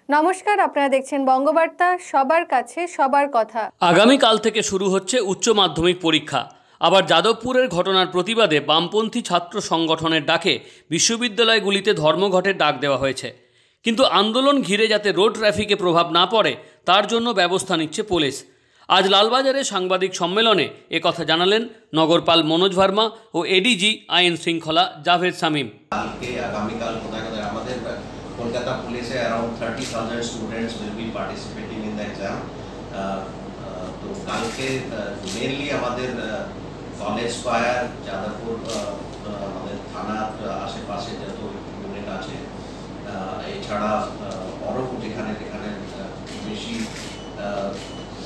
নমস্কার, আপনারা দেখছেন বঙ্গবার্তা, সবার কাছে সবার কথা। আগামীকাল থেকে শুরু হচ্ছে উচ্চ মাধ্যমিক পরীক্ষা। আবার যাদবপুরের ঘটনার প্রতিবাদে বামপন্থী ছাত্র সংগঠনের ডাকে বিশ্ববিদ্যালয়গুলিতে ধর্মঘটের ডাক দেওয়া হয়েছে। কিন্তু আন্দোলন ঘিরে যাতে রোড ট্রাফিকে প্রভাব না পড়ে তার জন্য ব্যবস্থা নিচ্ছে পুলিশ। আজ লালবাজারে সাংবাদিক সম্মেলনে একথা জানালেন নগরপাল মনোজ ভার্মা ও এডিজি আইন শৃঙ্খলা জাভেদ শামীম। আগামীকাল কোথায় কোথায় আমাদের কলকাতা পুলিশে around 30,000 students will be participating in the exam. তো কালকে মেনলি আমাদের কলেজ স্কোয়ার, যাদবপুর, আমাদের থানার আশেপাশে যত ইউনিট আছে, এছাড়া আরও যেখানে যেখানে বেশি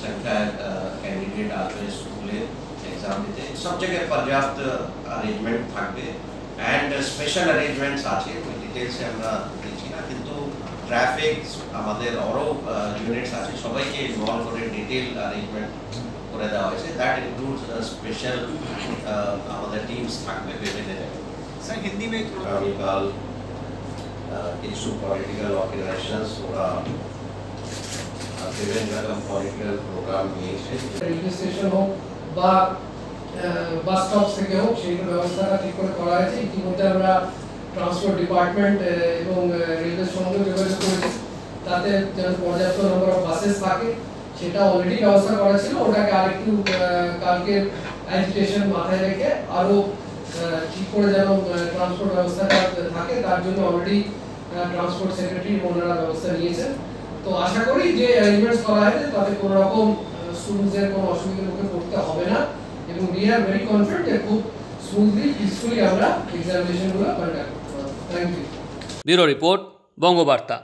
সংখ্যায় ক্যান্ডিডেট আসবে স্কুলে এক্সাম দিতে, সব জায়গায় পর্যাপ্ত অ্যারেঞ্জমেন্ট থাকবে অ্যান্ড স্পেশাল অ্যারেঞ্জমেন্টস আছে, ওই ডিটেলসে আমরা দিচ্ছি না, কিন্তু ট্রাফিক আমাদের আরও ইউনিটস আছে, সবাইকে ইনভলভ করে ডিটেল অ্যারেঞ্জমেন্ট করে দেওয়া হয়েছে। দ্যাট ইনক্লুডস স্পেশাল আমাদের টিমস থাকবে বিভিন্ন জায়গায়। স্যার হিন্দি में আগামীকাল কিছু পলিটিক্যাল অর্গানাইজেশনস ওরা বিভিন্ন রকম পলিটিক্যাল প্রোগ্রাম নিয়েছে, রেলওয়ে স্টেশন হোক বা বাস স্টপ থেকে হোক, সেই ব্যবস্থাটা ঠিক করে করা হয়েছে। ইতিমধ্যে আমরা ট্রান্সপোর্ট ডিপার্টমেন্ট এবং রেলওয়ের সঙ্গে যোগাযোগ করেছি, তাতে যেন পর্যাপ্ত নম্বর অফ বাসেস থাকে সেটা অলরেডি ব্যবস্থা করা ছিল। ওটাকে আরেকটু কালকে অ্যাজিটেশন মাথায় রেখে আরও ঠিক করে যেন ট্রান্সপোর্ট ব্যবস্থাটা থাকে, তার জন্য অলরেডি ট্রান্সপোর্ট সেক্রেটারি ওনারা ব্যবস্থা নিয়েছেন। তো আশা করি যে অ্যারেঞ্জমেন্টস করা হয়েছে তাতে কোনো রকম স্টুডেন্টসদের কোনো অসুবিধার মুখে পড়তে হবে না, এবং উই আর ভেরি কনফিডেন্ট যে খুব স্মুথলি পিসফুলি আমরা এক্সামিনেশনগুলো কন্ডাক্ট করতে পারবো। Thank you. Bureau report, Bangabarta.